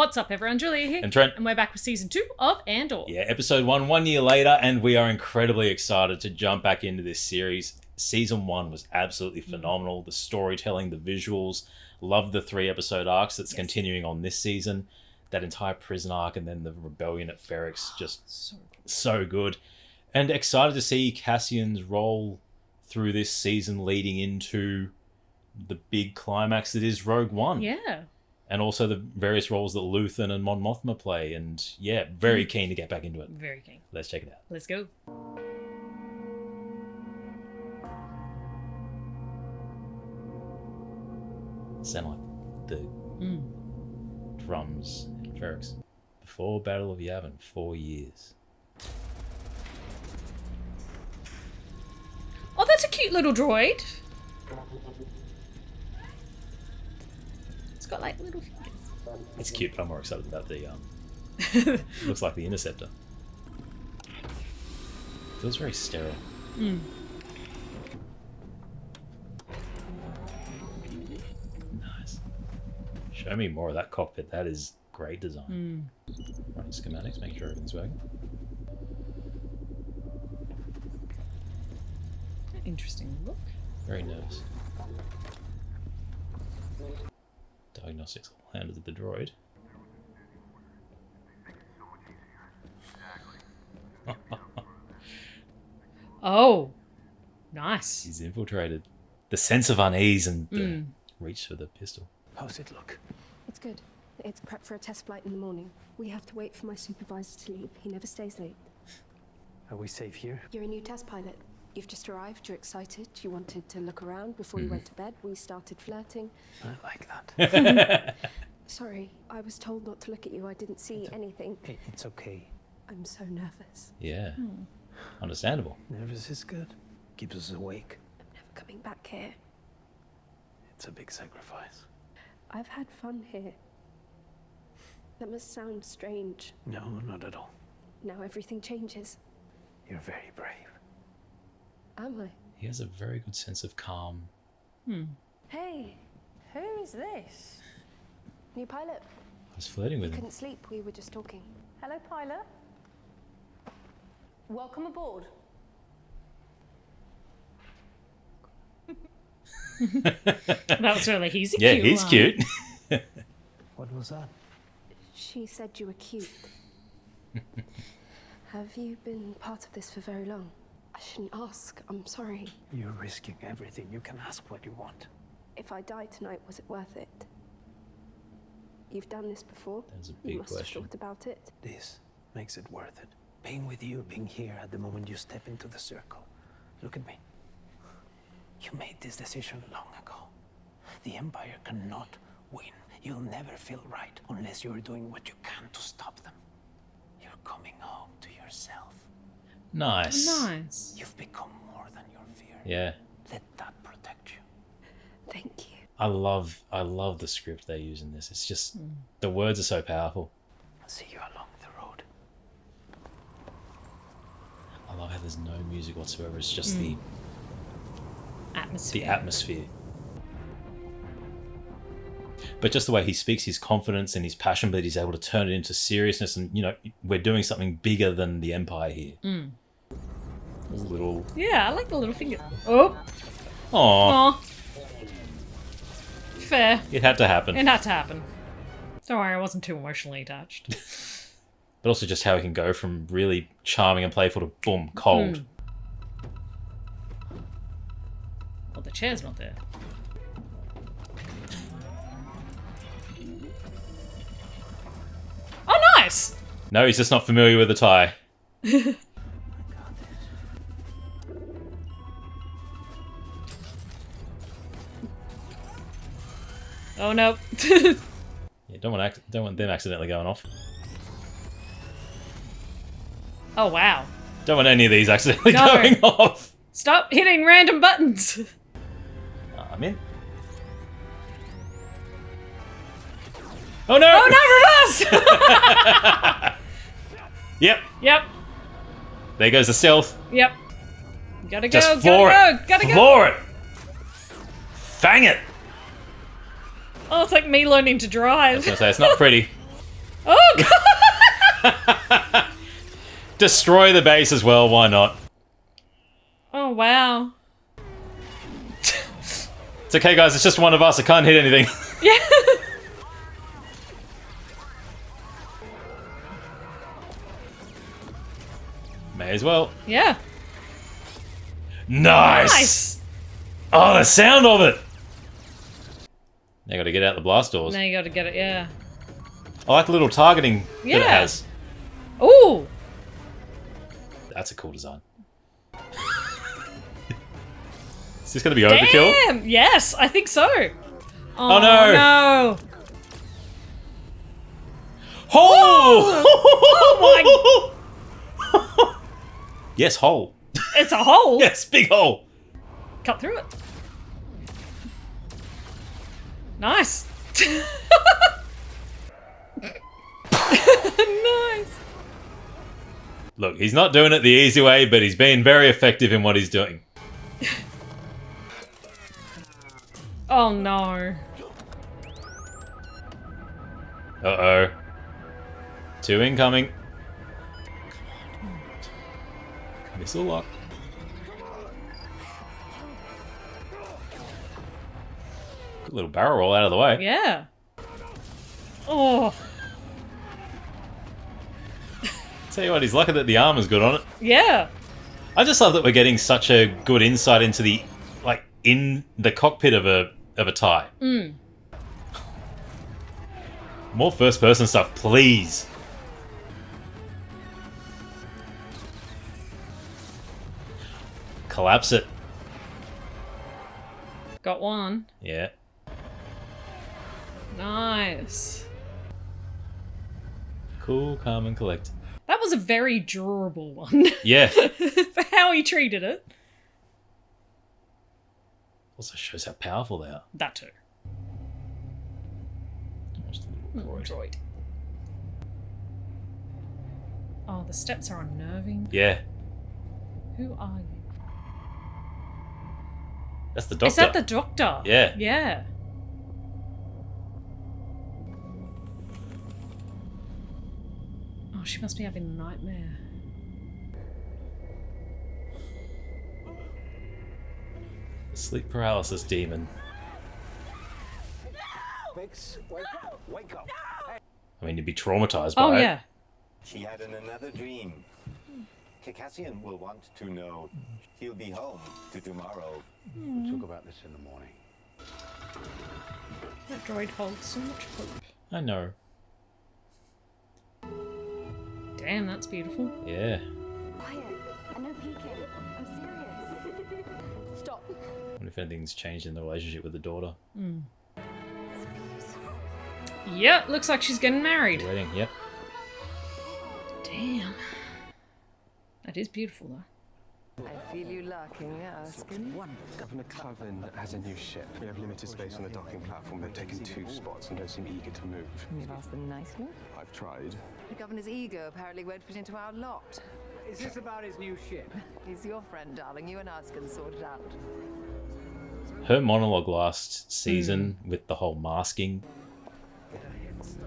What's up, everyone? Julia here. And Trent. And we're back with Season 2 of Andor. Yeah, episode 1 year later, and we are incredibly excited to jump back into this series. Season 1 was absolutely phenomenal. The storytelling, the visuals. Loved the 3-episode arcs that's continuing on this season. That entire prison arc and then the rebellion at Ferrix, just so good. And excited to see Cassian's role through this season leading into the big climax that is Rogue One. Yeah. And also the various roles that Luthen and Mon Mothma play. And yeah, very keen to get back into it. Very keen. Let's check it out. Let's go. Sound like the drums in Ferrix. Before Battle of Yavin, 4 years. Oh, that's a cute little droid. It's got like little fingers. It's cute, but I'm more excited about the looks like the Interceptor. Feels very sterile. Nice. Show me more of that cockpit. That is great design. Running schematics, make sure everything's working. Interesting look. Very nervous. Diagnostics landed at the droid. Oh, nice. He's infiltrated. The sense of unease and the reach for the pistol. How's it look? It's good. It's prep for a test flight in the morning. We have to wait for my supervisor to leave. He never stays late. Are we safe here? You're a new test pilot. You've just arrived. You're excited. You wanted to look around before you went to bed. We started flirting. I like that. Sorry, I was told not to look at you. I didn't see anything. It's okay. I'm so nervous. Yeah. Understandable. Nervous is good. Keeps us awake. I'm never coming back here. It's a big sacrifice. I've had fun here. That must sound strange. No, not at all. Now everything changes. You're very brave. Am I? He has a very good sense of calm. Hey, who is this? New pilot. I was flirting with him. Couldn't sleep. We were just talking. Hello, pilot. Welcome aboard. That was really he's a Yeah, cute he's one. cute. What was that? She said you were cute. Have you been part of this for very long? I shouldn't ask. I'm sorry. You're risking everything. You can ask what you want. If I died tonight, was it worth it? You've done this before. That's a You big must question. have thought about it. This makes it worth it. Being with you, being here at the moment you step into the circle. Look at me. You made this decision long ago. The Empire cannot win. You'll never feel right unless you're doing what you can to stop them. You're coming home to yourself. Nice. Nice. You've become more than your fear. Yeah. Let that protect you. Thank you. I love the script they use in this. It's just, the words are so powerful. I'll see you along the road. I love how there's no music whatsoever. It's just the Atmosphere. atmosphere. But just the way he speaks, his confidence and his passion, but he's able to turn it into seriousness. And, you know, we're doing something bigger than the Empire here. Little... Yeah, I like the little finger. Oh. Aww. Aw. Fair. It had to happen. It had to happen. Don't worry, I wasn't too emotionally attached. But also just how he can go from really charming and playful to, boom, cold. Well, the chair's not there. Oh, nice! No, he's just not familiar with the tie. Oh, no. Yeah, don't want them accidentally going off. Oh, wow. Don't want any of these accidentally No. going off. Stop hitting random buttons! I'm in. Oh no! Oh, no, reverse! Yep. Yep. There goes the stealth. Yep. Gotta go, Just floor gotta it. go, gotta go. Floor it. Fang it. Oh, it's like me learning to I was drive. gonna say it's not pretty. God! Destroy the base as well, why not? Oh, wow. It's okay, guys, it's just one of us. I can't hit anything. Yeah. May as well. Yeah. Nice! Nice. Oh, the sound of it! Now gotta get out the blast doors. Now you gotta get it, yeah. I like the little targeting that it Yeah. has. Ooh! That's a cool design. Is this gonna be overkill? Damn! Yes, I think so. Oh, no. No! Hole! Oh Yes, hole. It's a hole! Yes, big hole. Cut through it. Nice! Nice! Look, he's not doing it the easy way, but he's being very effective in what he's doing. Oh no. Uh-oh. 2 incoming. Missile lock. Good little barrel roll out of the way. Yeah. Oh. Tell you what, he's lucky that the armor's good on it. Yeah. I just love that we're getting such a good insight into the, like, in the cockpit of a TIE. Mm. More first-person stuff, please. Collapse it. Got one. Yeah. Nice. Cool, calm, and collected. That was a very durable one. Yeah. For how he treated it. Also shows how powerful they are. That too. Just a little droid. Droid. Oh, the steps are unnerving. Yeah. Who are you? That's the doctor. Is that the doctor? Yeah. Yeah. Oh, she must be having a nightmare. Sleep paralysis demon. Vix, wake up! Wake up! I mean, you'd be traumatized by Oh, it. yeah. She had another dream. Cacassian will want to know. He'll be home to tomorrow. We'll talk about this in the morning. That droid holds so much hope. I know. Damn, that's beautiful. Yeah. Quiet. And no peeking. I'm serious. Stop. I wonder if anything's changed in the relationship with the daughter. Yeah, looks like she's getting married. Wedding, yep. Damn. That is beautiful, though. I feel you lacking, Erskine. Governor Cloven has a new ship. We have limited space on the docking platform. They've taken 2 spots and don't seem eager to move. You've asked them nicely. I've tried. The governor's ego apparently won't fit into our lot. Is this about his new ship? He's your friend, darling. You and us can sort it out. Her monologue last season with the whole masking.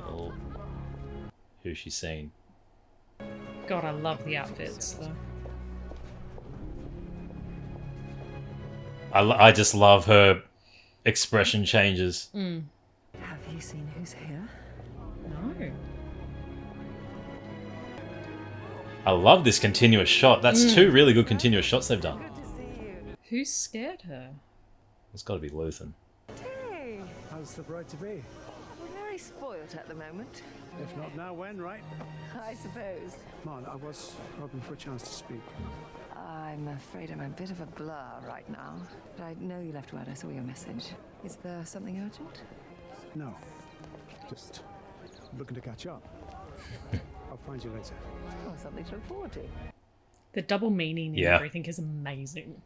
Oh, who she's seen. God, I love the outfits, though. I just love her expression changes. Have you seen who's here? No. I love this continuous shot. That's 2 really good continuous shots they've done. Good to see you. Who scared her? It's got to be Luthen. Hey, How's the bride to be? we're very spoilt at the moment. If not now, when, right? I suppose. Man, I was hoping for a chance to speak. I'm afraid I'm a bit of a blur right now. But I know you left word. I saw your message. Is there something urgent? No. Just looking to catch up. I'll find you later. Oh, something to look forward to. The double meaning in Yeah. everything is amazing.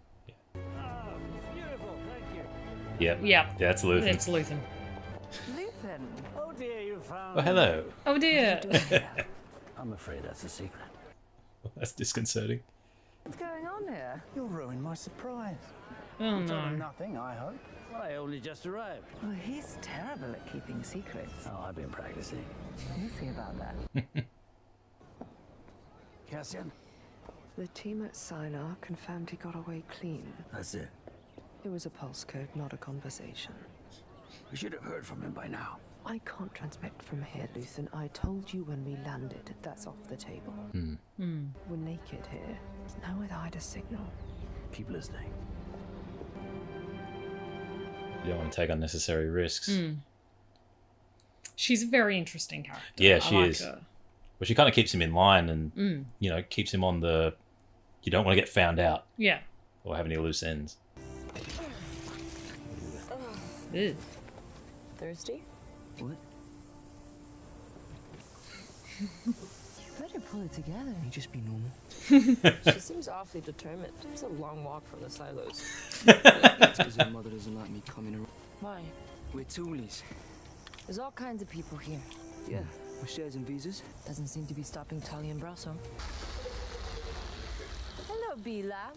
Yep. Yeah. That's Luthen. It's Luthen. Luthen. Oh dear, you found. Oh, hello. Oh dear. I'm afraid that's a secret. That's disconcerting. What's going on here? You'll ruin my surprise. Oh Tell them no. nothing, I hope. I only just arrived. Well, he's terrible at keeping secrets. Oh, I've been practicing. We'll see about that. Cassian, The team at Sinar confirmed he got away clean. that's it. It was a pulse code, not a conversation. We should have heard from him by now. I can't transmit from here, Luthen. I told you when we landed. That's off the table. We're naked here. Now with Ida's signal. Keep listening. You don't want to take unnecessary risks. She's a very interesting character. Yeah, I she like is. her. Well, she kind of keeps him in line and, you know, keeps him on the... You don't want to get found out Yeah. or have any loose ends. Ew. Thirsty? What? Better pull it together. You just be normal. She seems awfully determined. It's a long walk from the silos. That's because your mother doesn't like me coming around. Why? We're toolies. There's all kinds of people here. Yeah, with shares and visas. Doesn't seem to be stopping Tully and Brasso. Hello, Bila.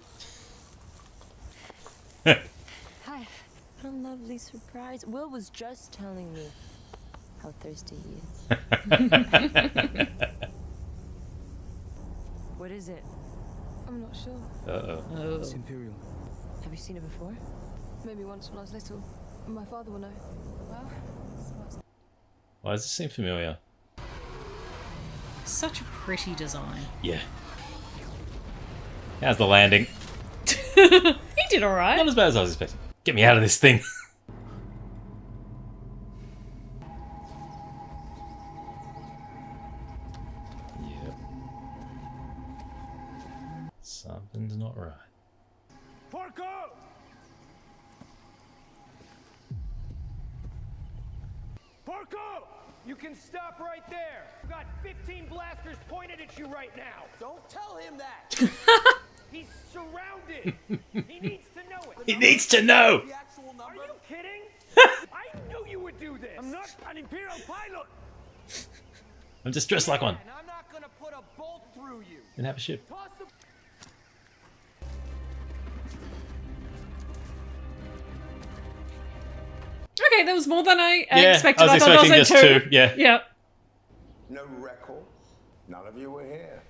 Hi. What a lovely surprise. Will was just telling me how thirsty he is. What is it? I'm not sure. Uh-oh. It's Imperial. Have you seen it before? Maybe once when I was little. My father will know. Well, Why does this seem familiar? Such a pretty design. Yeah. How's the landing? He did alright. Not as bad as I was expecting. Get me out of this thing. Yep. Something's not right. Porco! Porco! You can stop right there. I've got 15 blasters pointed at you right now. Don't tell him that. He's surrounded. He needs to know it. He needs to know! The actual number? Are you kidding? I knew you would do this. I'm not an Imperial pilot. I'm just dressed like one. And I'm not gonna put a bolt through you. And have a ship. Toss the... Okay, that was more than I Yeah, expected. I was thought expecting that was just a 2. Yeah. Yeah. No records. None of you were here.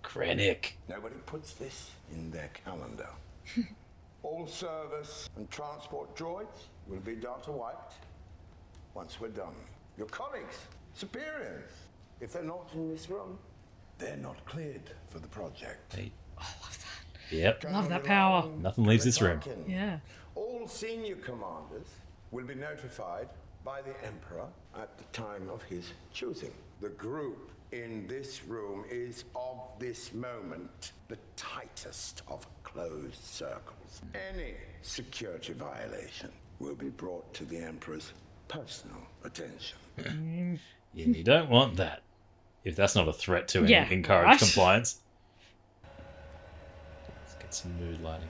Krennic. Nobody puts this in their calendar. All service and transport droids will be data wiped once we're done. Your colleagues, superiors, if they're not in this room, they're not cleared for the project. Hey. I love that. Yep. Love that power. Nothing leaves this room. Yeah. All senior commanders will be notified by the Emperor at the time of his choosing. The group in this room is, of this moment, the tightest of closed circles. Any security violation will be brought to the Emperor's personal attention. Yeah, you don't want that. If that's not a threat to Yeah, encourage right. compliance. Let's get some mood lighting.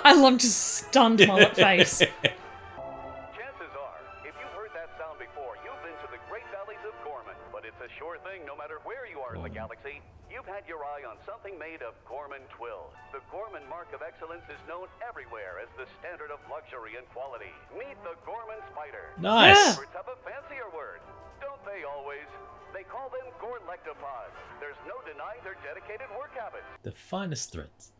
I love just stunned mullet face. Chances are, if you've heard that sound before, you've been to the Great Valleys of Gorman. But it's a sure thing no matter where you are in the galaxy, you've had your eye on something made of Gorman twill. The Gorman Mark of Excellence is known everywhere as the standard of luxury and quality. Meet the Gorman Spider. Nice. Experts have a fancier word, don't they always? They call them Gorlectopods. There's no denying their dedicated work habits. The finest threads.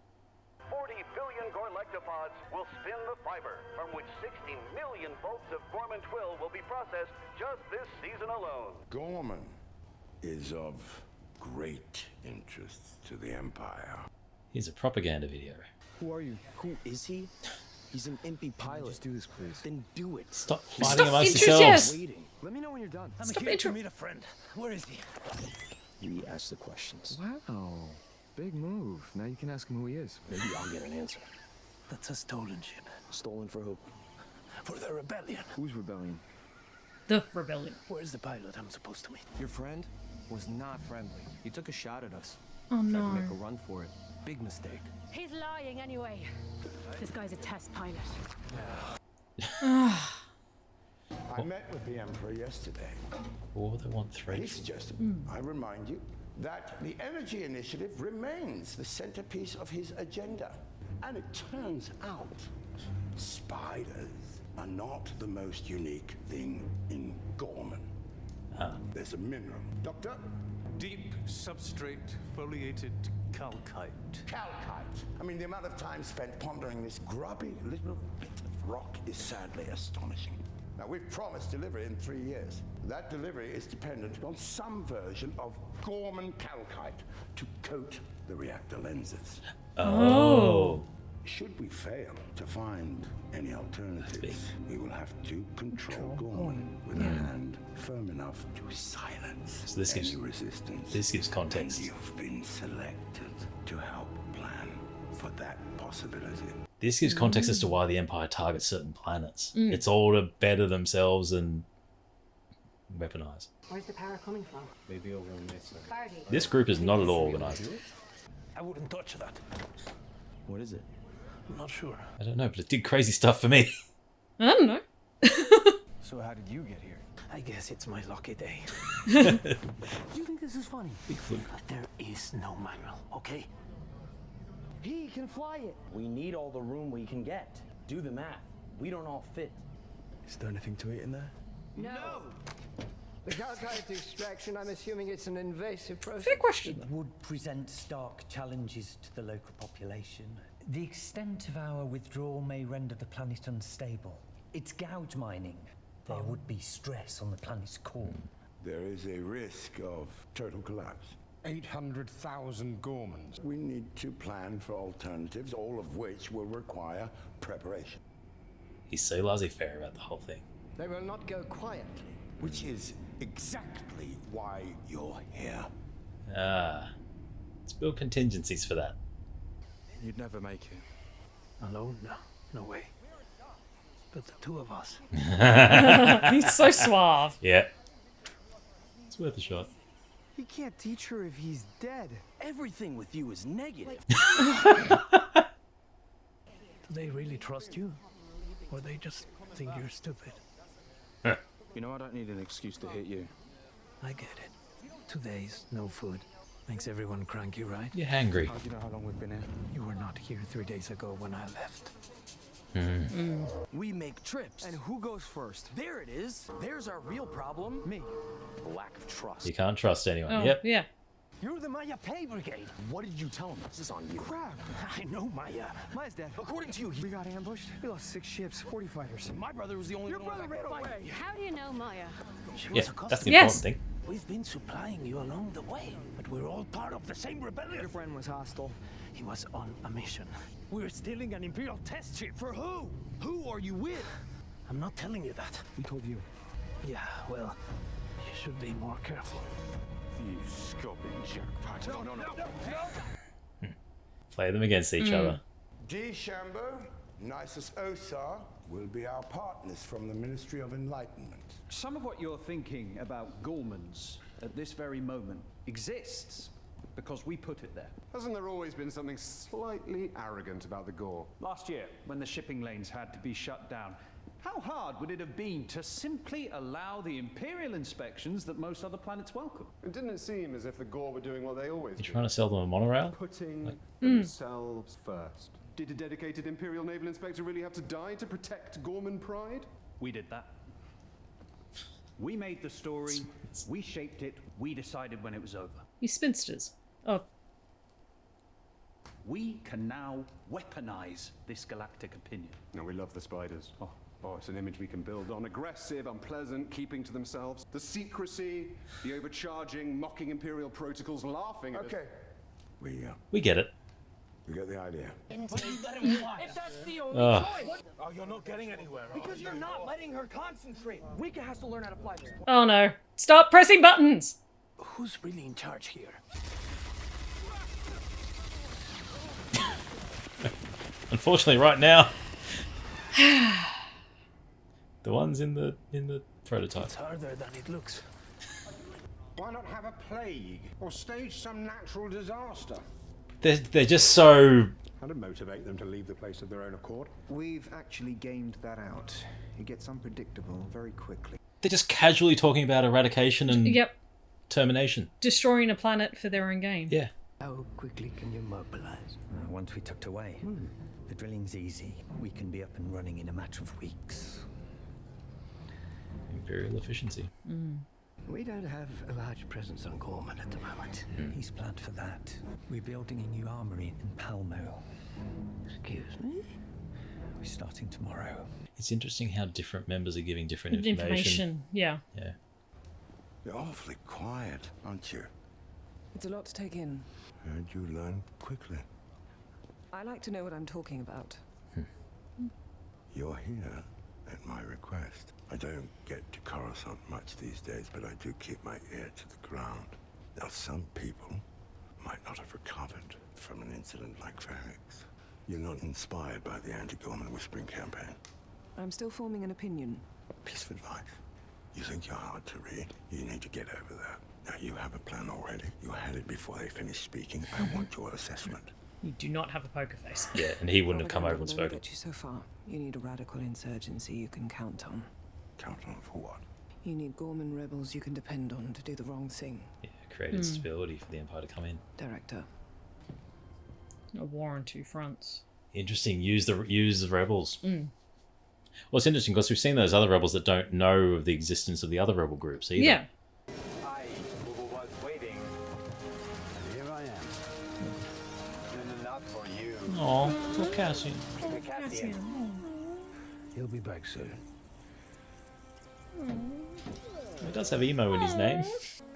40 billion Gorlectopods will spin the fiber, from which 60 million bolts of Gorman twill will be processed just this season alone. Gorman is of great interest to the Empire. Here's a propaganda video. Who are you? Who is he? He's an impy pilot. Just do this, please. Then do it. Stop fighting Stop amongst interest- yourselves. yes. Waiting. Let me know when you're done. I'm Stop here to intro- meet a friend. Where is he? You ask the questions. Wow. Big move. Now you can ask him who he is. Maybe I'll get an answer. That's a stolen ship. Stolen for who? For the rebellion. Who's rebellion? The rebellion. Where's the pilot I'm supposed to meet? Your friend was not friendly. He took a shot at us. Oh Tried to no. make a run for it. Big mistake. He's lying anyway. This guy's a test pilot. I met with the Emperor yesterday. What would they want thread He for? suggested, I remind you, that the energy initiative remains the centerpiece of his agenda. And it turns out spiders are not the most unique thing in Gorman. There's a mineral. Doctor? Deep substrate foliated calcite. Calcite. I mean, the amount of time spent pondering this grubby little bit of rock is sadly astonishing. Now, we've promised delivery in 3 years. That delivery is dependent on some version of Gorman calcite to coat the reactor lenses. Oh. Should we fail to find any alternatives, we will have to control Gorman with a hand firm enough to silence So this gives any resistance. This gives context. And you've been selected to help plan for that possibility. This gives context as to why the Empire targets certain planets. It's all to better themselves and weaponize. Where's the power coming from? Maybe over on this side. This group is not at all organized. I wouldn't touch that. What is it? I'm not sure. I don't know, but it did crazy stuff for me. I don't know. So how did you get here? I guess it's my lucky day. Do you think this is funny? Big fluke. There is no manual, okay? He can fly it. We need all the room we can get. Do the math. We don't all fit. Is there anything to eat in there? No! The calcite extraction, I'm assuming it's an invasive process. Fair question. It would present stark challenges to the local population. The extent of our withdrawal may render the planet unstable. It's gouge mining. There would be stress on the planet's core. There is a risk of total collapse. 800,000 Gormans. We need to plan for alternatives, all of which will require preparation. He's so laissez-faire about the whole thing. They will not go quietly. Which is exactly why you're here. Let's build contingencies for that. You'd never make it. Alone? No. No way. But the two of us. He's so suave. Yeah. It's worth a shot. He can't teach her if he's dead. Everything with you is negative. Do they really trust you? Or they just think you're stupid? You know, I don't need an excuse to hit you. I get it. 2 days, no food. Makes everyone cranky, right? You're hangry. How do you know how long we've been here? You were not here 3 days ago when I left. We make trips. And who goes first? There it is. There's our real problem. Me. Lack of trust. You can't trust anyone. Oh, Yep. yeah. You're the Maya pay brigade. What did you tell him? This is on you. Crap! I know Maya. Maya's dead. According to you, We got ambushed. We lost 6 ships, 40 fighters. my brother was the only one that ran away. How do you know Maya? She Yeah, was a that's the customer. important thing. We've been supplying you along the way, but we're all part of the same rebellion. Your friend was hostile. He was on a mission. We're stealing an Imperial test chip. For who? Who are you with? I'm not telling you that. We told you. Yeah, well, you should be more careful. You scobbing jackpot. No. Play them against each other. Dechambeau, Nisus Osar will be our partners from the Ministry of Enlightenment. Some of what you're thinking about Gormans at this very moment exists because we put it there. Hasn't there always been something slightly arrogant about the Gore? Last year, when the shipping lanes had to be shut down, how hard would it have been to simply allow the Imperial inspections that most other planets welcome? And didn't it seem as if the Gore were doing what they always You do? trying to sell them a monorail? Putting themselves first. Did a dedicated Imperial naval inspector really have to die to protect Gorman pride? We did that. We made the story, we shaped it, we decided when it was over. You spinsters. Oh, We can now weaponize this galactic opinion. No, we love the spiders. Oh, it's an image we can build on. Aggressive, unpleasant, keeping to themselves. The secrecy, the overcharging, mocking Imperial protocols, laughing at us. Okay, We get it. we get the idea. If that's the only Ugh. choice. Oh, you're not getting anywhere. Because you're not letting her concentrate. Rika has to learn how to fly this plane. oh no. Stop pressing buttons! Who's really in charge here? Unfortunately, right now, the ones in the prototype. It's harder than it looks. Why not have a plague or stage some natural disaster? They're just so. How to motivate them to leave the place of their own accord? We've actually gamed that out. It gets unpredictable very quickly. They're just casually talking about eradication and Yep. termination. Destroying a planet for their own gain. Yeah. How quickly can you mobilize? Once we tucked away. The drilling's easy. We can be up and running in a matter of weeks. Imperial efficiency. We don't have a large presence on Gorman at the moment. He's planned for that. We're building a new armory in Palmo. Excuse me? We're starting tomorrow. It's interesting how different members are giving different information. Yeah. Yeah. You're awfully quiet, aren't you? It's a lot to take in. Heard you learn quickly. I like to know what I'm talking about. You're here at my request. I don't get to Coruscant much these days, but I do keep my ear to the ground. Now, some people might not have recovered from an incident like Ferrix. You're not inspired by the anti-Gorman whispering campaign. I'm still forming an opinion. Piece of advice. You think you're hard to read? You need to get over that. Now, you have a plan already. You had it before they finished speaking. I want your assessment. You do not have a poker face. Yeah, and he wouldn't have come over and Propaganda will spoken. get you so far. You need a radical insurgency you can count on. Count on for what? You need Gorman rebels you can depend on to do the wrong thing. Yeah, created stability for the Empire to come in. Director. A war on two fronts. Interesting. Use the rebels. Well, it's interesting because we've seen those other rebels that don't know of the existence of the other rebel groups either. Yeah. I was waiting. Here I am. Not for you. Aw, poor Cassian. Cassian. He'll be back soon. He does have emo in his name.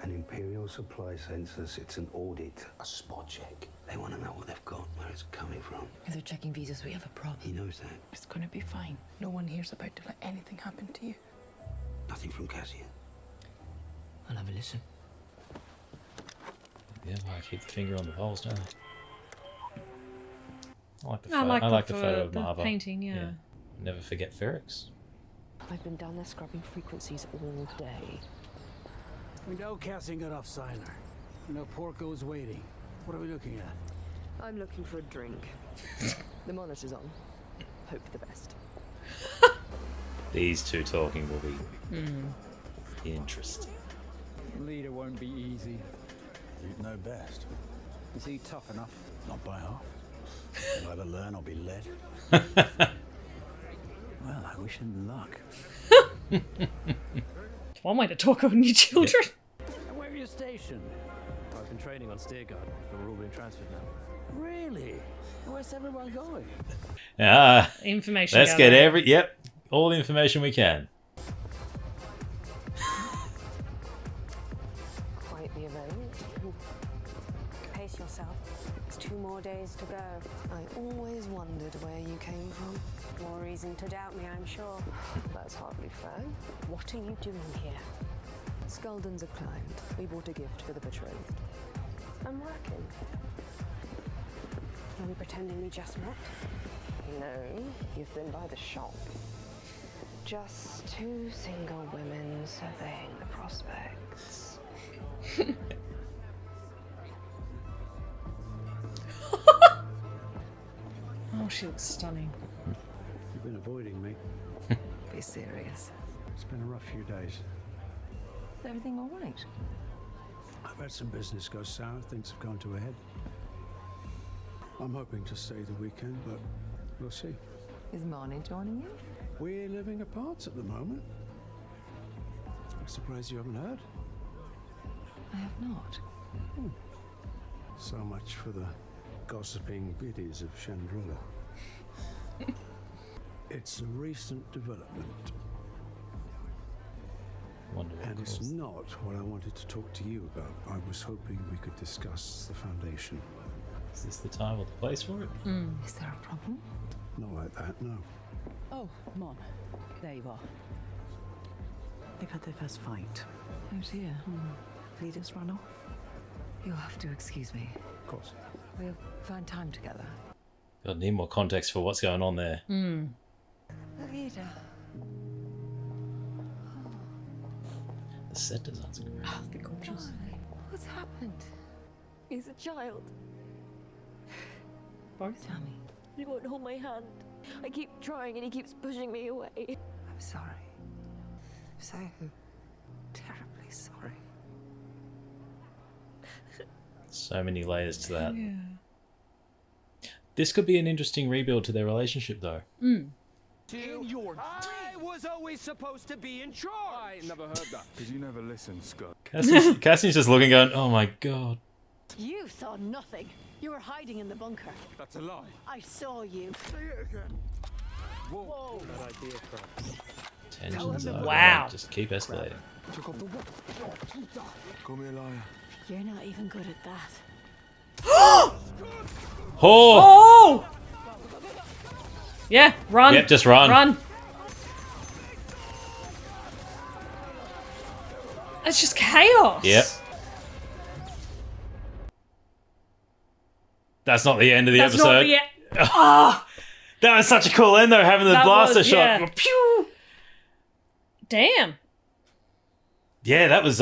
An Imperial supply census, it's an audit, a spot check. They want to know what they've got, where it's coming from. If they're checking visas, we have a problem. He knows that. It's gonna be fine. No one here's about to let anything happen to you. Nothing from Cassian. I'll have a listen. Yeah, well, I keep the finger on the pulse, don't I? I like the photo of the Marva. painting, yeah. Never forget Ferrix. I've been down there scrubbing frequencies all day. We know Cassian got off Siler. We know Porco's waiting. What are we looking at? I'm looking for a drink. The monitor's on. Hope for the best. These two talking will be interesting. Leader won't be easy. You'd know best. Is he tough enough? Not by half. You'll either learn or be led. Well, I wish him luck. One way to talk on your children. And where are you stationed? I've been training on Steer Guard, but we're all being transferred now. Really? Where's everyone going? Information. Let's get all the information we can. Quite the event. Pace yourself. It's 2 more days to go. I always wondered where you came from. More reason to doubt me, I'm sure. That's hardly fair. What are you doing here? Skuldens have climbed. We bought a gift for the betrothed. I'm working. Are we pretending we just met? No, you've been by the shop. Just 2 single women surveying the prospects. Oh, she looks stunning. You've been avoiding me. Be serious. It's been a rough few days. Is everything all right? I've had some business go sour. Things have gone to a head. I'm hoping to stay the weekend, but we'll see. Is Marnie joining you? We're living apart at the moment. I'm surprised you haven't heard. I have not. So much for the gossiping biddies of Chandrilla. It's a recent development. And it's not what I wanted to talk to you about. I was hoping we could discuss the Foundation. Is this the time or the place for it? Is there a problem? Not like that, no. Oh, Mon. There you are. They've had their first fight. Oh dear. Leaders run off. You'll have to excuse me. Of course. We'll find time together. God, need more context for what's going on there. Leader. The set designs are great. Oh, they're gorgeous. What's happened? He's a child. Both? Tell me. He won't hold my hand. I keep trying and he keeps pushing me away. I'm sorry. So terribly sorry. So many layers to that. Yeah. This could be an interesting rebuild to their relationship, though. In your I was always supposed to be in charge. I never heard that. Because you never listen, Scott. Cassie's just looking, going, "Oh my god." You saw nothing. You were hiding in the bunker. That's a lie. I saw you. Say it again. Whoa. Bad idea, Trent. Tensions are Wow. just keep escalating. Took off the what? Call me a liar. You're not even good at that. Oh! Yeah, run. Yep, just run. Run. It's just chaos. Yep. That's not the end of the That's episode. not the Oh, That was such a cool end, though, having the That blaster was, shot. yeah. Pew! damn. Yeah, that was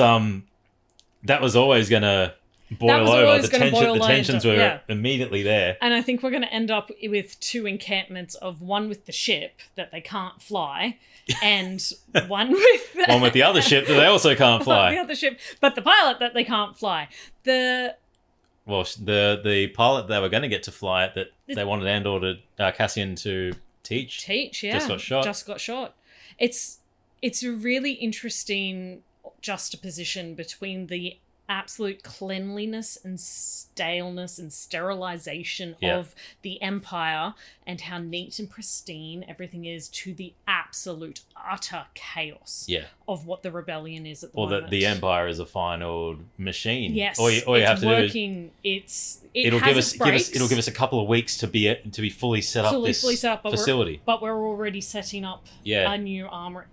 always gonna boil That was over. always The gonna boil tensions over, were yeah. immediately there. And I think we're going to end up with two encampments of one with the ship that they can't fly, and one with One with the other ship that they also can't the fly. other ship, but the pilot that they can't fly. Well, the pilot they were going to get to fly it that they wanted Andor to Cassian to teach. Yeah. Just got shot. Just got shot. It's a really interesting juxtaposition between the absolute cleanliness and staleness and sterilization Yeah. of the Empire and how neat and pristine everything is to the absolute utter chaos Yeah. of what the rebellion is at the Or moment. that the Empire is a fine old machine. Yes, All you it's have to working. do is it'll give us a couple of weeks to be fully set up this facility. But we're already setting up Yeah. a new armory.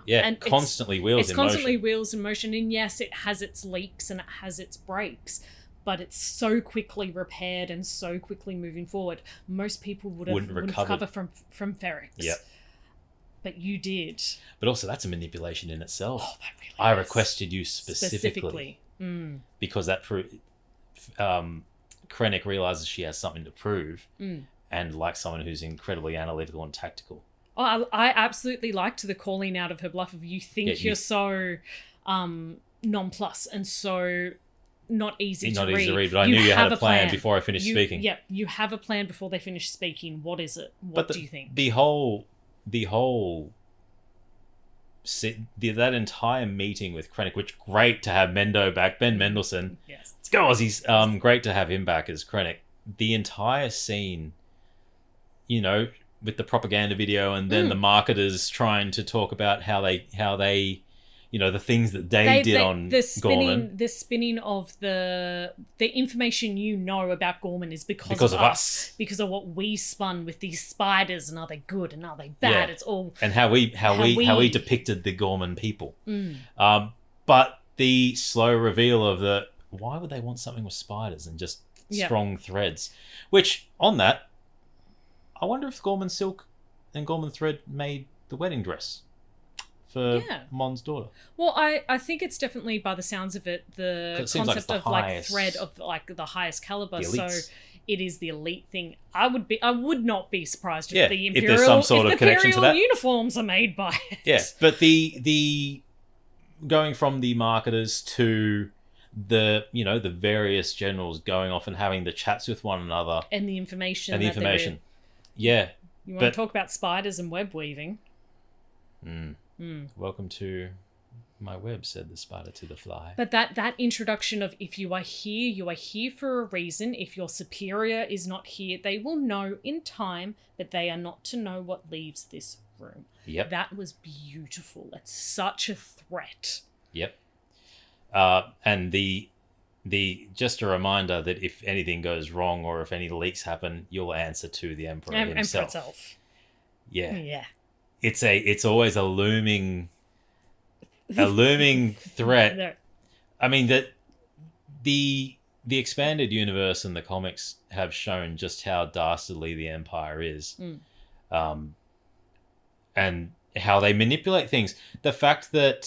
Yeah, And constantly wheels it's in constantly motion. wheels in motion, and yes, it has its leaks and it has its breaks, but it's so quickly repaired and so quickly moving forward. Most people wouldn't recover from Ferrix. Yep. But you did. But also, that's a manipulation in itself. Oh, that really I is. requested you specifically. Mm. Because that Krennic realizes she has something to prove, and like someone who's incredibly analytical and tactical. Oh, I absolutely liked the calling out of her bluff of you think you're so nonplussed and so not easy to read. Not easy to read, but I knew you had a plan before I finished speaking. Yeah, you have a plan before they finish speaking. What is it? What do you think? That entire meeting with Krennic, which great to have Mendo back, Ben Mendelsohn. Yes. Let's go Aussies. Great to have him back as Krennic. The entire scene, with the propaganda video and then the marketers trying to talk about how they the things that they did on Gorman. The spinning of the information about Gorman is because of us. Because of what we spun with these spiders, and are they good and are they bad? Yeah. It's all and how we depicted the Gorman people. But the slow reveal of why would they want something with spiders and just strong threads? Which on that, I wonder if Gorman silk and Gorman thread made the wedding dress for Mon's daughter. Well, I think it's definitely, by the sounds of it, the concept of thread of the highest caliber. So it is the elite thing. I would not be surprised if the Imperial, if there's some sort of connection to that. Uniforms are made by it. Yeah, but the going from the marketers to the various generals going off and having the chats with one another and the information. Yeah. You want to talk about spiders and web weaving? Welcome to my web, said the spider to the fly. But that introduction of, if you are here for a reason. If your superior is not here, they will know in time, but they are not to know what leaves this room. Yep. That was beautiful. It's such a threat. Yep. And the just a reminder that if anything goes wrong or if any leaks happen, you'll answer to the Emperor himself. Yeah. Yeah. It's always a looming threat. I mean that the expanded universe and the comics have shown just how dastardly the Empire is. And how they manipulate things. The fact that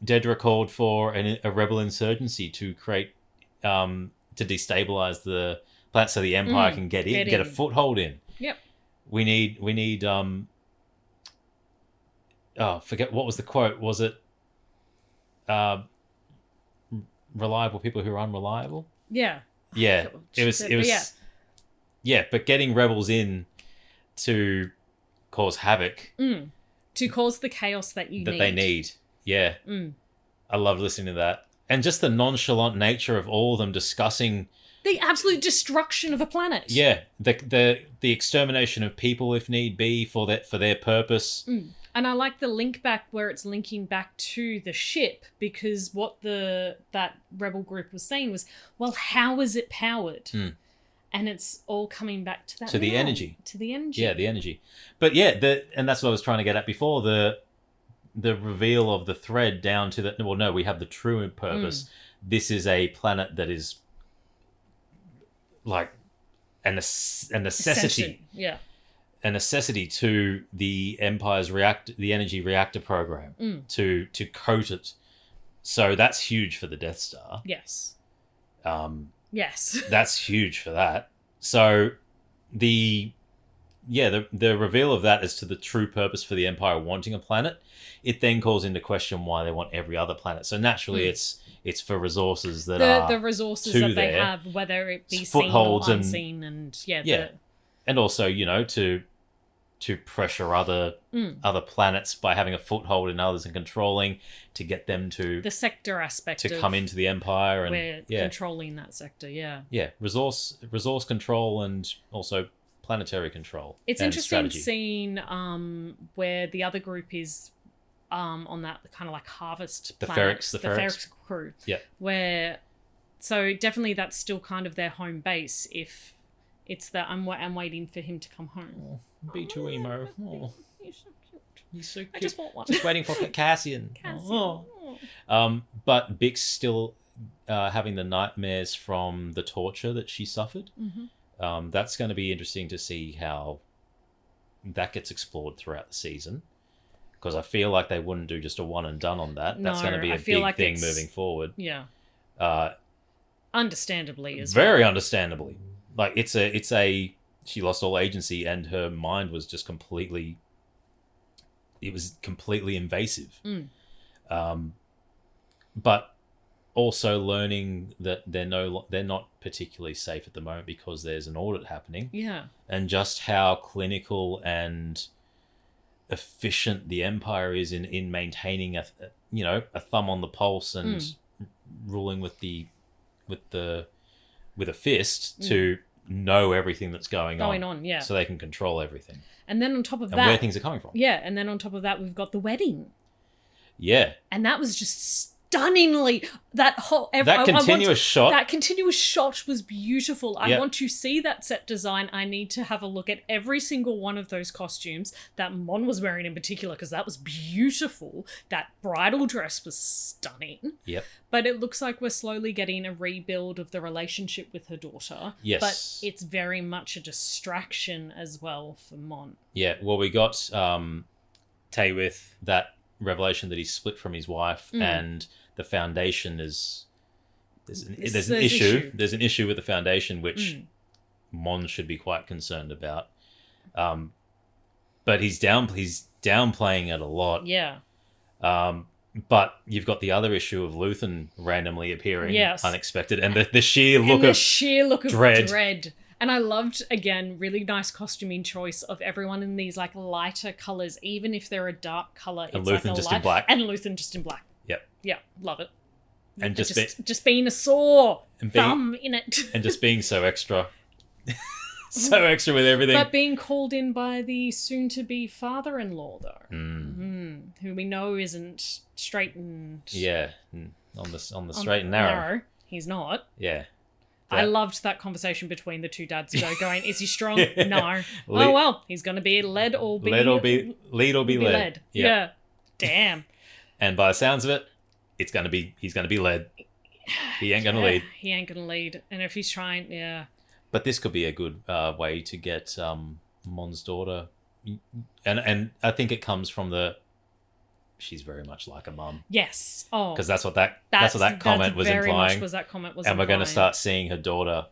Dedra called for a rebel insurgency to create, to destabilize the planet so the Empire can get a foothold in. Yep. We need. Forget what was the quote? Was it? Reliable people who are unreliable. Yeah. Yeah. It was. Yeah, but getting rebels in to cause havoc. To cause the chaos that they need. Yeah. I love listening to that. And just the nonchalant nature of all of them discussing the absolute destruction of a planet. Yeah, the extermination of people if need be for their purpose. And I like the link back where it's linking back to the ship, because what that rebel group was saying was, well, how is it powered? And it's all coming back to that. To the energy. To the energy. Yeah, the energy. But yeah, and that's what I was trying to get at before, the reveal of the thread down to that. Well, no, we have the true purpose. This is a planet that is like a necessity. Yeah. A necessity to the Empire's the energy reactor program to coat it. So that's huge for the Death Star. Yes. Yes. That's huge for that. So the reveal of that as to the true purpose for the Empire wanting a planet, it then calls into question why they want every other planet. So naturally it's for resources that are the resources that they have, whether it be seen or unseen, and also, you know, to pressure other planets by having a foothold in others and controlling, to get them to the sector aspect to come into the Empire, and we're controlling that sector. Resource control and also planetary control. It's and interesting strategy. seeing where the other group is on that kind of like harvest planet, the Ferrex crew. Yeah. So definitely that's still kind of their home base. If it's that I'm waiting for him to come home. Be too emo. Oh. He's so cute. He's so cute. I just want one. Just waiting for Cassian. But Bix still having the nightmares from the torture that she suffered. That's going to be interesting to see how that gets explored throughout the season, because I feel like they wouldn't do just a one and done on that. That's going to be a big thing moving forward. Yeah. Understandably as very understandably. Like it's a she lost all agency and her mind was just completely invasive. But also learning that they're not particularly safe at the moment because there's an audit happening. Yeah. And just how clinical and efficient the Empire is in maintaining a thumb on the pulse and ruling with a fist to know everything that's going on. Yeah. So they can control everything. And then on top of that, where things are coming from. Yeah, and then on top of that, we've got the wedding. Yeah. And that was just stunningly that continuous shot was beautiful. I want to see that set design. I need to have a look at every single one of those costumes that Mon was wearing in particular, because that was beautiful. That bridal dress was stunning. Yep. But it looks like we're slowly getting a rebuild of the relationship with her daughter. Yes. But it's very much a distraction as well for Mon. Yeah. Well, we got Tay with that revelation that he's split from his wife, and the Foundation there's an issue. There's an issue with the Foundation, which Mon should be quite concerned about. But he's downplaying it a lot. Yeah. But you've got the other issue of Luthen randomly appearing, unexpected, and the sheer look of dread. And I loved, again, really nice costuming choice of everyone in these like lighter colours, even if they're a dark colour. And Luthen just in black. And Luthen just in black. Yep. Yeah, love it. And just being a sore thumb in it. And just being so extra. So extra with everything. But being called in by the soon-to-be father-in-law, though. Who we know isn't straight and... Yeah, on the straight and narrow. No, he's not. Yeah. I loved that conversation between the two dads going, is he strong? No. Oh, well, he's going to be led or be... Lead or be led. Yeah. Damn. And by the sounds of it, he's going to be led. He ain't going to lead. He ain't going to lead. And if he's trying, yeah. But this could be a good way to get Mon's daughter. And I think it comes from she's very much like a mum. Yes. Oh. Because that's what that comment was implying. And we're going to start seeing her daughter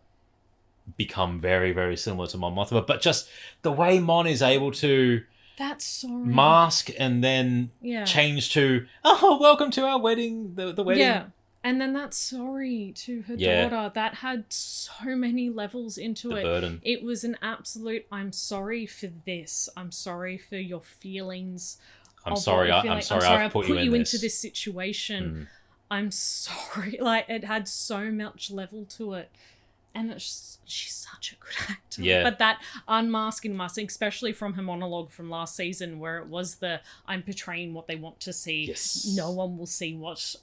become very, very similar to Mon Mothma. But just the way Mon is able to mask and then change to, oh, welcome to our wedding, the wedding. Yeah. And then that sorry to her daughter, that had so many levels into it. Burden. It was an absolute, I'm sorry for this. I'm sorry for your feelings. I'm sorry I've put you into this situation. I'm sorry. Like, it had so much level to it. And she's such a good actor. Yeah. But that unmasking, especially from her monologue from last season, where it was I'm portraying what they want to see. Yes. No one will see what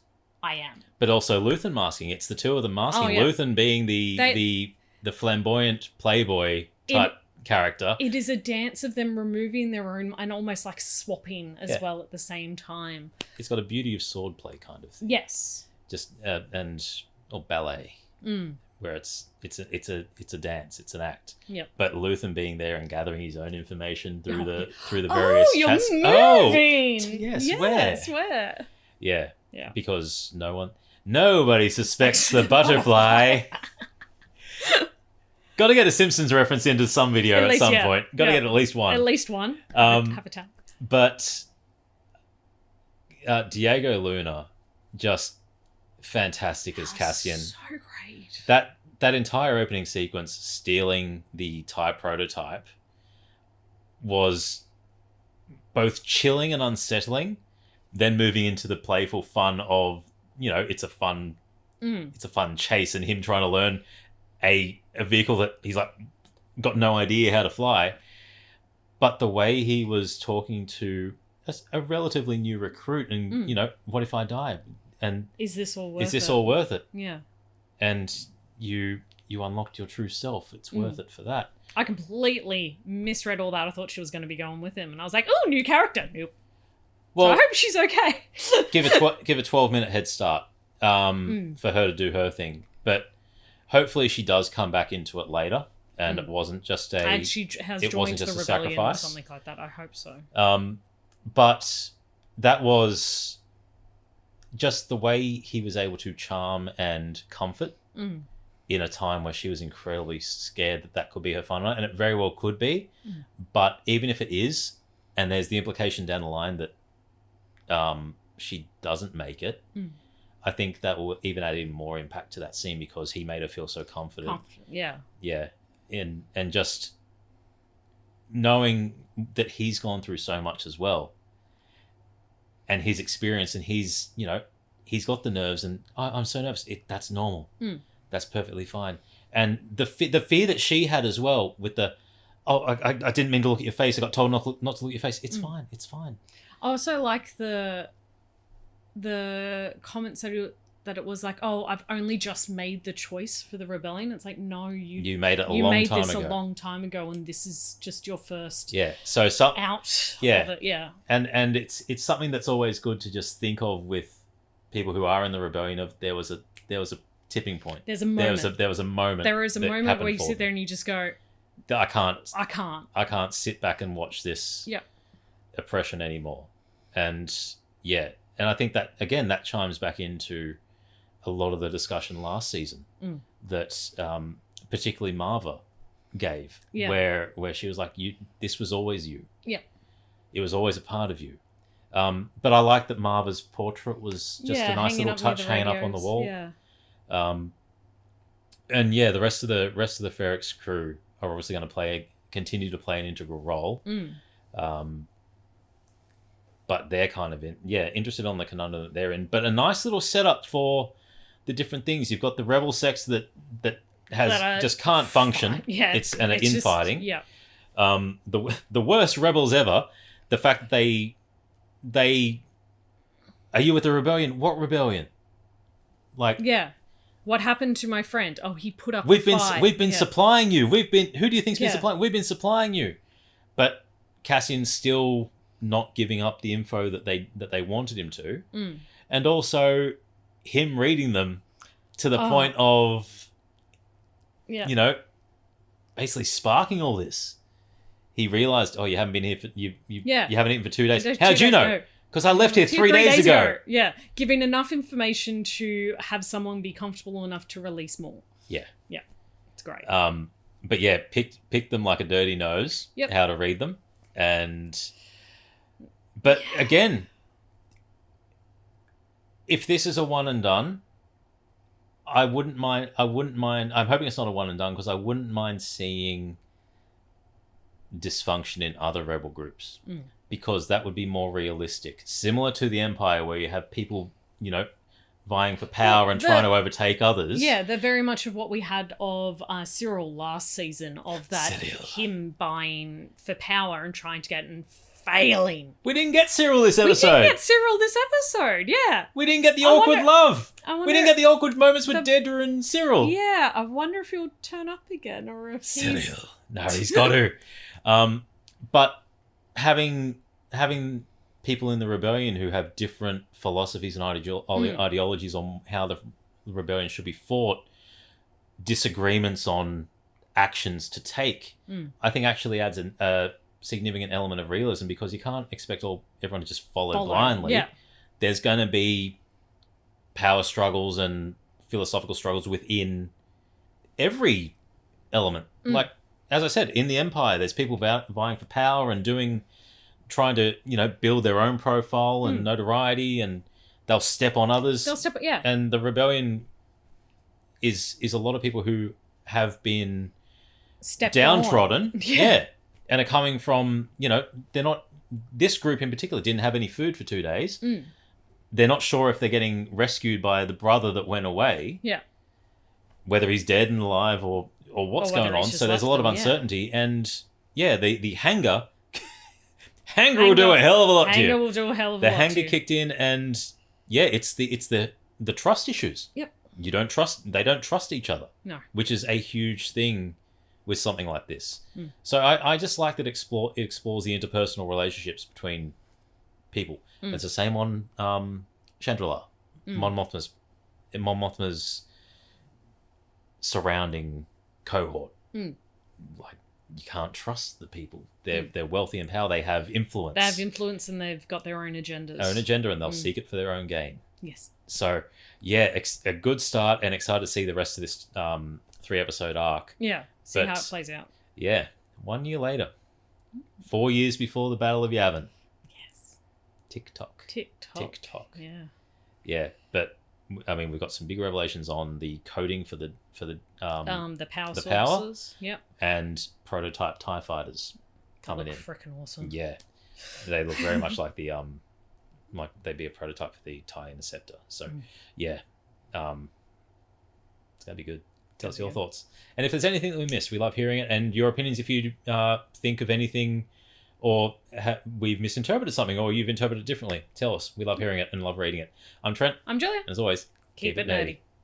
I am. But also Luthen masking. It's the two of them masking. Luthen being the flamboyant playboy type character. It is a dance of them removing their own and almost like swapping as well at the same time. It's got a beauty of swordplay kind of thing. Yes. Just or ballet. Where it's a dance, it's an act. Yep. But Luthen being there and gathering his own information through the various chats. Moving. Yes, where? Yeah. Yeah. Because nobody suspects the butterfly. Got to get a Simpsons reference into some video at some point. Got to get at least one. At least one. Have a tap. But Diego Luna, just fantastic as Cassian. So great. That entire opening sequence, stealing the TIE prototype, was both chilling and unsettling. Then moving into the playful fun of, it's a fun chase, and him trying to learn a vehicle that he's like got no idea how to fly. But the way he was talking to a relatively new recruit, and what if I die? And is this all worth it? Yeah. And you unlocked your true self. It's worth it for that. I completely misread all that. I thought she was going to be going with him, and I was like, "Oh, new character." Nope. Well, so I hope she's okay. give a 12-minute head start for her to do her thing, but hopefully she does come back into it later, and it wasn't just and she has joined the rebellion or something like that. I hope so. But that was just the way he was able to charm and comfort in a time where she was incredibly scared that could be her final night, and it very well could be. But even if it is, and there's the implication down the line that she doesn't make it, I think that will even add even more impact to that scene, because he made her feel so confident. Yeah. And just knowing that he's gone through so much as well, and his experience, and he's got the nerves, and I'm so nervous. That's normal. That's perfectly fine. And the fear that she had as well with I didn't mean to look at your face. I got told not to look at your face. It's fine. It's fine. I also like the comments that it was like, "Oh, I've only just made the choice for the rebellion." It's like, no, you made it a long time ago, and this is just your first So out of it. Yeah. And it's something that's always good to just think of with people who are in the rebellion. Of there was a tipping point. There's a moment. There was a moment. There is a moment where you sit there and you just go, I can't sit back and watch this oppression anymore. And I think that again that chimes back into a lot of the discussion last season that particularly Marva gave, where she was like, this was always you. Yeah. It was always a part of you. But I like that Marva's portrait was just a nice little touch hanging up on the wall. Yeah. And the rest of the Ferrex crew are obviously going to continue to play an integral role. But they're kind of interested on the conundrum that they're in. But a nice little setup for the different things. You've got the rebel sex that has just can't function. Yeah, it's infighting. Yeah. The worst rebels ever. The fact that they are you with the rebellion? What rebellion? Like what happened to my friend? Oh, he put up. We've been supplying you. Who do you think's been supplying? We've been supplying you, but Cassian's still not giving up the info that they wanted him to, and also him reading them to the point of basically sparking all this. He realized, you haven't been here for you haven't eaten for 2 days. How'd you know? Because I left here 3 days ago. Yeah, giving enough information to have someone be comfortable enough to release more. Yeah, it's great. But picked them like a dirty nose. Yep. How to read them, but again, if this is a one and done, I wouldn't mind. I'm hoping it's not a one and done because I wouldn't mind seeing dysfunction in other rebel groups because that would be more realistic, similar to the Empire, where you have people, vying for power and trying to overtake others. Yeah, they're very much of what we had of Cyril last season, of that him buying for power and trying to get and failing. We didn't get Cyril this episode. Yeah. We didn't get the awkward love. We didn't get the awkward moments with Dedra and Cyril. Yeah, I wonder if he'll turn up again or if Cyril. No, he's got to. But having people in the rebellion who have different philosophies and ideologies on how the rebellion should be fought, disagreements on actions to take, I think actually adds a significant element of realism because you can't expect everyone to just follow blindly. Yeah. There's going to be power struggles and philosophical struggles within every element. Like, as I said, in the Empire, there's people vying for power and trying to, build their own profile and notoriety, and they'll step on others. And the rebellion is a lot of people who have been downtrodden. Yeah. And are coming from, they're not, this group in particular didn't have any food for 2 days. They're not sure if they're getting rescued by the brother that went away. Yeah. Whether he's dead and alive or what's going on. So there's a lot of uncertainty. And yeah, the hanger will do a hell of a lot to you. Hanger will do a hell of a lot. The hanger kicked in, and yeah, it's the trust issues. Yep. They don't trust each other. No. Which is a huge thing with something like this. So I just like that it explores the interpersonal relationships between people. It's the same on Chandrila. Mon Mothma's surrounding cohort. Like, you can't trust the people. They're wealthy and power. They have influence. They have influence and they've got their own agendas. And they'll seek it for their own gain. Yes. So, yeah, a good start, and excited to see the rest of this 3-episode arc. Yeah, see how it plays out. Yeah, 1 year later. 4 years before the Battle of Yavin. Yes. Tick-tock. Yeah. Yeah, but I mean, we've got some big revelations on the coding for the power sources. Yep. And prototype TIE fighters coming in. Freaking awesome. Yeah, they look very much like the like they'd be a prototype for the TIE Interceptor. So yeah, it's gonna be good. Tell us your thoughts, and if there's anything that we missed, we love hearing it, and your opinions. If you think of anything, or we've misinterpreted something, or you've interpreted it differently, tell us. We love hearing it and love reading it. I'm Trent. I'm Julia. As always, keep it nerdy.